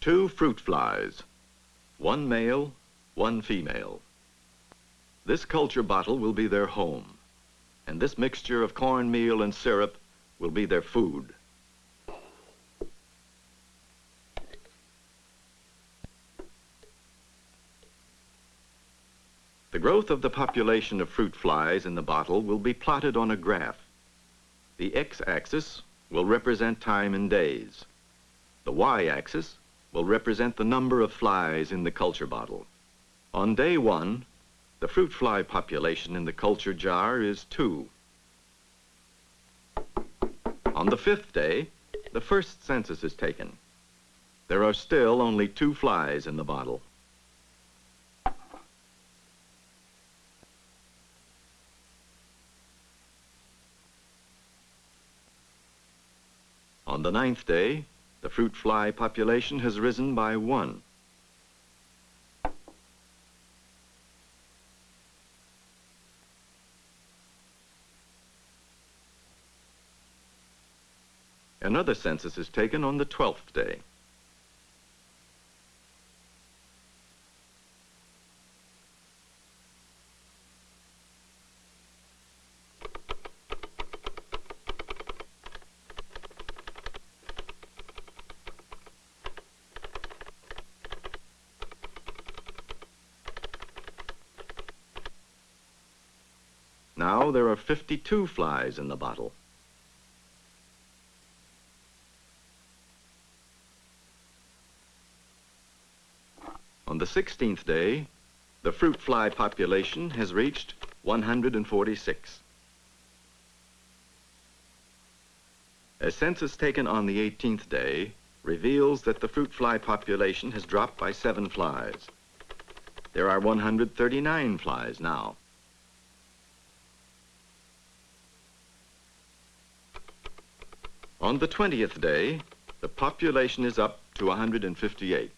2 fruit flies, 1 male, 1 female. This culture bottle will be their home, and this mixture of cornmeal and syrup will be their food. The growth of the population of fruit flies in the bottle will be plotted on a graph. The x-axis will represent time in days. The y-axis will represent the number of flies in the culture bottle. On day 1, the fruit fly population in the culture jar is 2. On the 5th day, the first census is taken. There are still only 2 flies in the bottle. On the 9th day, the fruit fly population has risen by 1. Another census is taken on the 12th day. Now there are 52 flies in the bottle. On the 16th day, the fruit fly population has reached 146. A census taken on the 18th day reveals that the fruit fly population has dropped by 7 flies. There are 139 flies now. On the 20th day, the population is up to 158.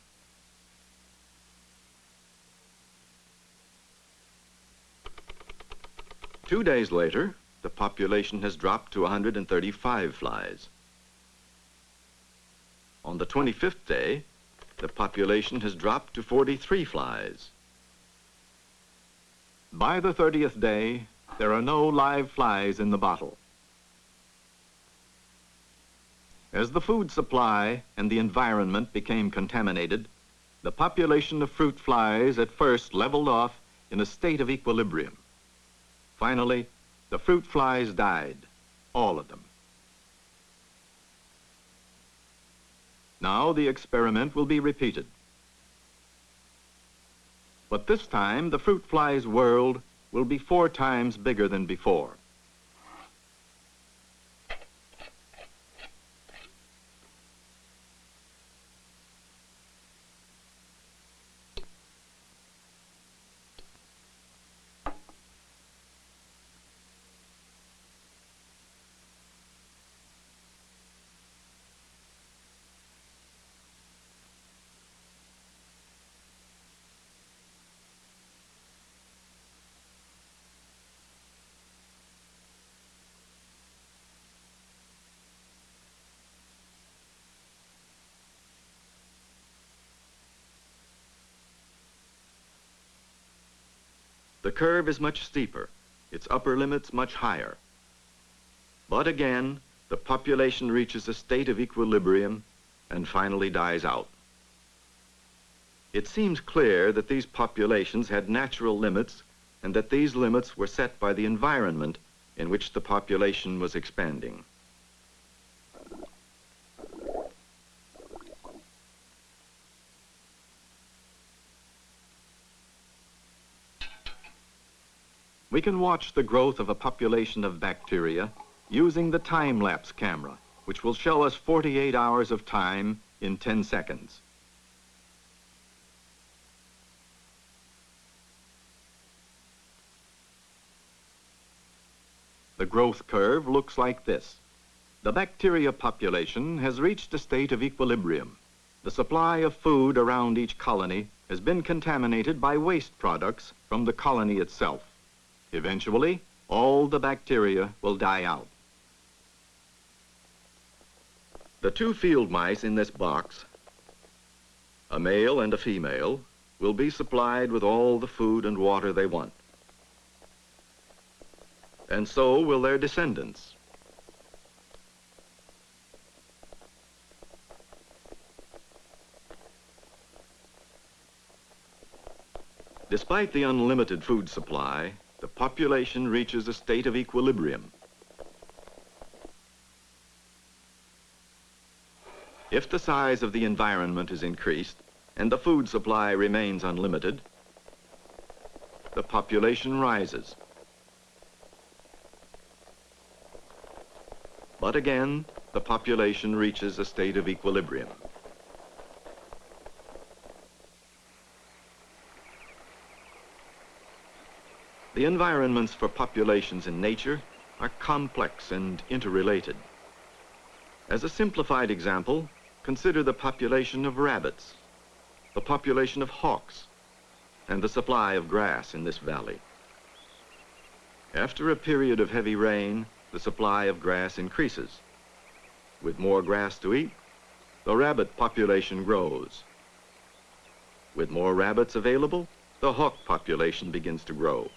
Two days later, the population has dropped to 135 flies. On the 25th day, the population has dropped to 43 flies. By the 30th day, there are no live flies in the bottle. As the food supply and the environment became contaminated, the population of fruit flies at first leveled off in a state of equilibrium. Finally, the fruit flies died, all of them. Now the experiment will be repeated. But this time, the fruit fly's world will be 4 times bigger than before. The curve is much steeper, its upper limits much higher. But again, the population reaches a state of equilibrium and finally dies out. It seems clear that these populations had natural limits and that these limits were set by the environment in which the population was expanding. We can watch the growth of a population of bacteria using the time-lapse camera, which will show us 48 hours of time in 10 seconds. The growth curve looks like this. The bacteria population has reached a state of equilibrium. The supply of food around each colony has been contaminated by waste products from the colony itself. Eventually, all the bacteria will die out. The 2 field mice in this box A male and a female will be supplied with all the food and water they want. And so will their descendants. Despite the unlimited food supply, the population reaches a state of equilibrium. If the size of the environment is increased and the food supply remains unlimited, the population rises. But again, the population reaches a state of equilibrium. The environments for populations in nature are complex and interrelated. As a simplified example, consider the population of rabbits, the population of hawks, and the supply of grass in this valley. After a period of heavy rain, the supply of grass increases. With more grass to eat, the rabbit population grows. With more rabbits available, the hawk population begins to grow.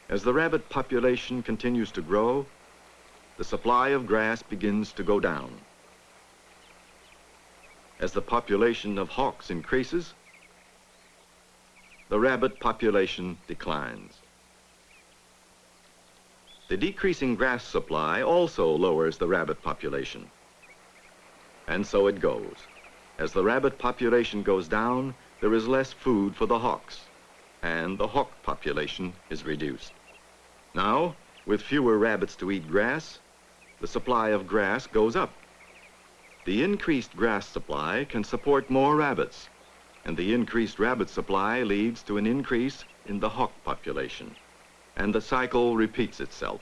As the rabbit population continues to grow, the supply of grass begins to go down. As the population of hawks increases, the rabbit population declines. The decreasing grass supply also lowers the rabbit population. And so it goes. As the rabbit population goes down, there is less food for the hawks, and the hawk population is reduced. Now, with fewer rabbits to eat grass, the supply of grass goes up. The increased grass supply can support more rabbits, and the increased rabbit supply leads to an increase in the hawk population, and the cycle repeats itself.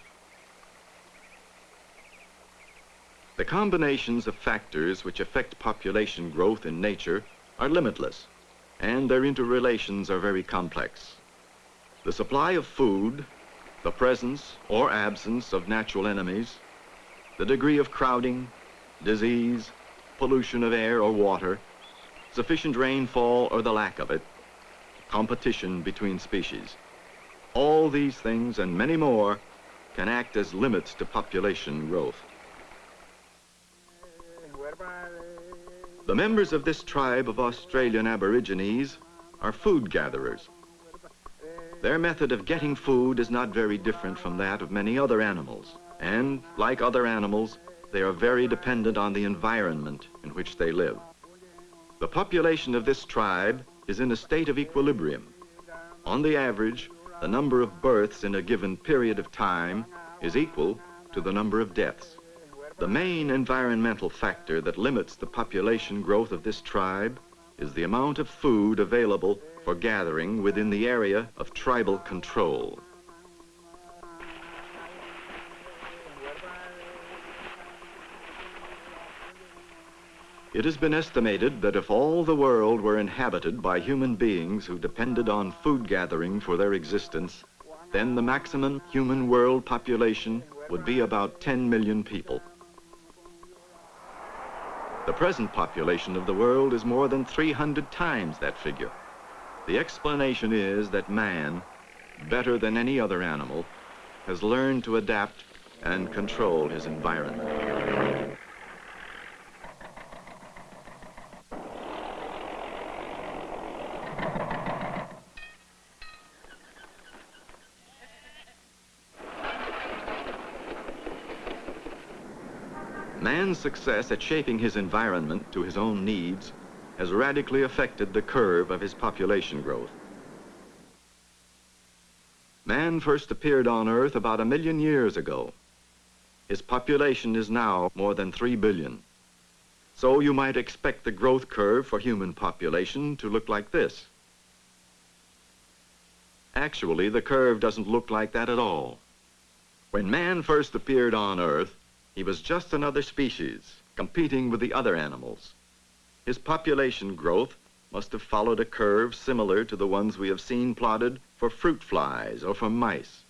The combinations of factors which affect population growth in nature are limitless, and their interrelations are very complex. The supply of food, the presence or absence of natural enemies, the degree of crowding, disease, pollution of air or water, sufficient rainfall or the lack of it, competition between species. All these things and many more can act as limits to population growth. The members of this tribe of Australian Aborigines are food gatherers. Their method of getting food is not very different from that of many other animals, and like other animals, they are very dependent on the environment in which they live. The population of this tribe is in a state of equilibrium. On the average, the number of births in a given period of time is equal to the number of deaths. The main environmental factor that limits the population growth of this tribe is the amount of food available for gathering within the area of tribal control. It has been estimated that if all the world were inhabited by human beings who depended on food gathering for their existence, then the maximum human world population would be about 10 million people. The present population of the world is more than 300 times that figure. The explanation is that man, better than any other animal, has learned to adapt and control his environment. Man's success at shaping his environment to his own needs has radically affected the curve of his population growth. Man first appeared on Earth about 1 million years ago. His population is now more than 3 billion. So you might expect the growth curve for human population to look like this. Actually, the curve doesn't look like that at all. When man first appeared on Earth, He was just another species, competing with the other animals. His population growth must have followed a curve similar to the ones we have seen plotted for fruit flies or for mice.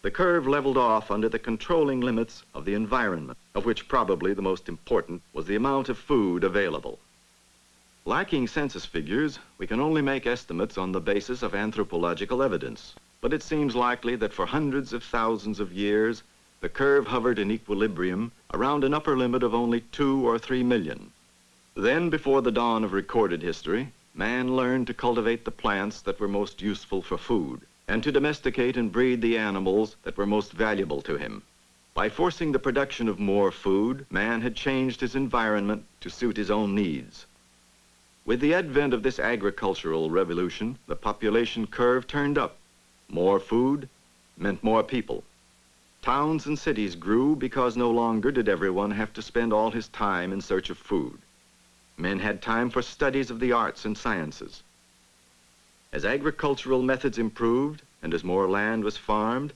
The curve leveled off under the controlling limits of the environment, of which probably the most important was the amount of food available. Lacking census figures, we can only make estimates on the basis of anthropological evidence, but it seems likely that for hundreds of thousands of years, the curve hovered in equilibrium around an upper limit of only 2 or 3 million. Then, before the dawn of recorded history, man learned to cultivate the plants that were most useful for food, and to domesticate and breed the animals that were most valuable to him. By forcing the production of more food, man had changed his environment to suit his own needs. With the advent of this agricultural revolution, the population curve turned up. More food meant more people. Towns and cities grew because no longer did everyone have to spend all his time in search of food. Men had time for studies of the arts and sciences. As agricultural methods improved and as more land was farmed,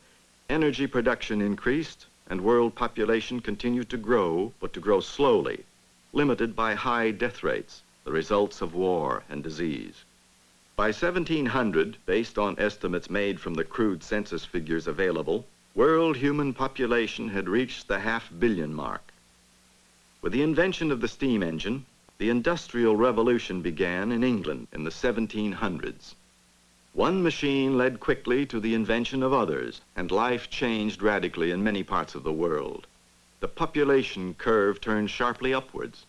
energy production increased and world population continued to grow, but to grow slowly, limited by high death rates, the results of war and disease. By 1700, based on estimates made from the crude census figures available, world human population had reached the half-billion mark. With the invention of the steam engine, the Industrial Revolution began in England in the 1700s. One machine led quickly to the invention of others, and life changed radically in many parts of the world. The population curve turned sharply upwards.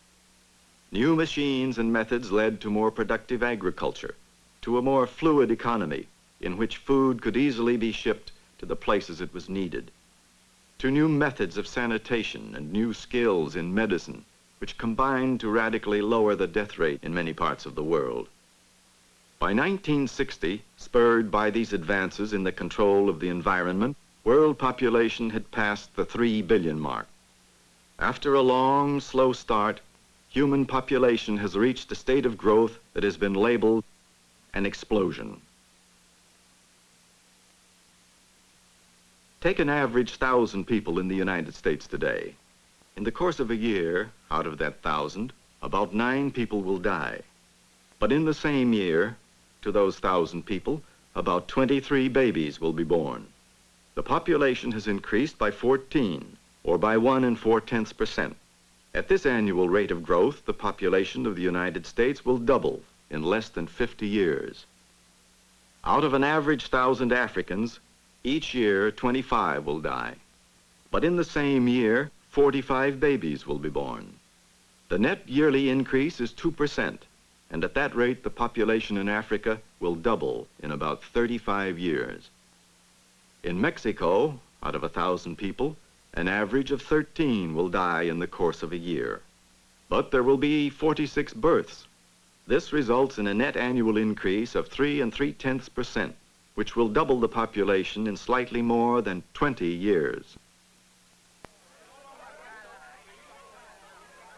New machines and methods led to more productive agriculture, to a more fluid economy in which food could easily be shipped to the places it was needed, to new methods of sanitation and new skills in medicine, which combined to radically lower the death rate in many parts of the world. By 1960, spurred by these advances in the control of the environment, world population had passed the 3 billion mark. After a long, slow start, human population has reached a state of growth that has been labeled an explosion. Take an average 1,000 people in the United States today. In the course of a year, out of that 1,000, about 9 people will die. But in the same year, to those 1,000 people, about 23 babies will be born. The population has increased by 14, or by 1 4/10%. At this annual rate of growth, the population of the United States will double in less than 50 years. Out of an average 1,000 Africans, each year 25 will die. But in the same year, 45 babies will be born. The net yearly increase is 2%, and at that rate, the population in Africa will double in about 35 years. In Mexico, out of 1,000 people, an average of 13 will die in the course of a year. But there will be 46 births. This results in a net annual increase of 3 3/10%, which will double the population in slightly more than 20 years.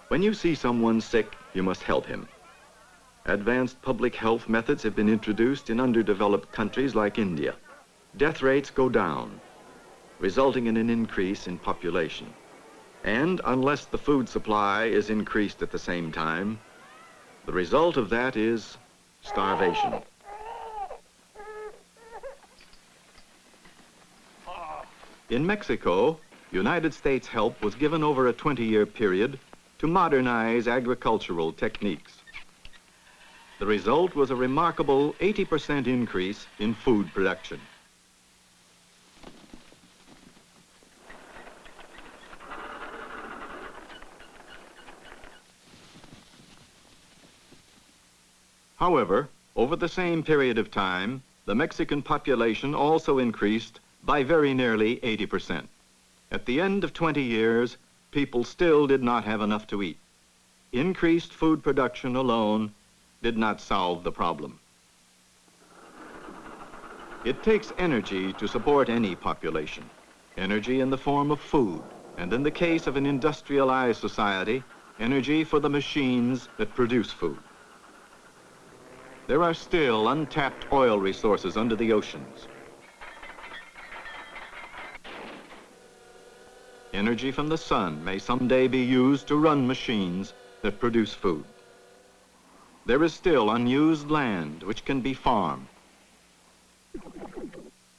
When you see someone sick, you must help him. Advanced public health methods have been introduced in underdeveloped countries like India. Death rates go down, resulting in an increase in population. And unless the food supply is increased at the same time, the result of that is starvation. In Mexico, United States help was given over a 20-year period to modernize agricultural techniques. The result was a remarkable 80% increase in food production. However, over the same period of time, the Mexican population also increased by very nearly 80%. At the end of 20 years, people still did not have enough to eat. Increased food production alone did not solve the problem. It takes energy to support any population, energy in the form of food, and in the case of an industrialized society, energy for the machines that produce food. There are still untapped oil resources under the oceans. Energy from the sun may someday be used to run machines that produce food. There is still unused land which can be farmed.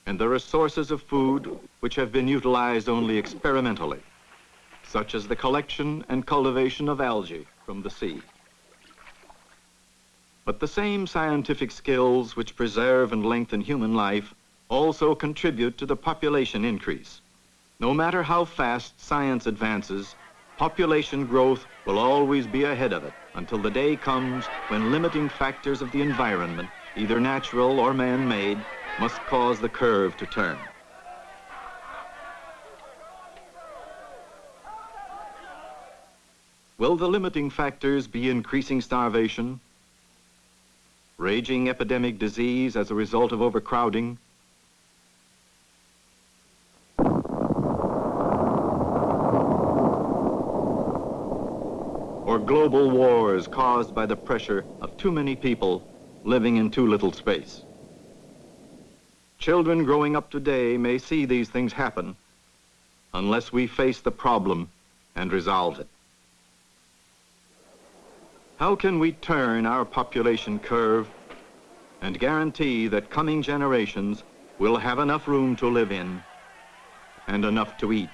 And there are sources of food which have been utilized only experimentally, such as the collection and cultivation of algae from the sea. But the same scientific skills which preserve and lengthen human life also contribute to the population increase. No matter how fast science advances, population growth will always be ahead of it until the day comes when limiting factors of the environment, either natural or man-made, must cause the curve to turn. Will the limiting factors be increasing starvation, raging epidemic disease as a result of overcrowding, or global wars caused by the pressure of too many people living in too little space? Children growing up today may see these things happen unless we face the problem and resolve it. How can we turn our population curve and guarantee that coming generations will have enough room to live in and enough to eat?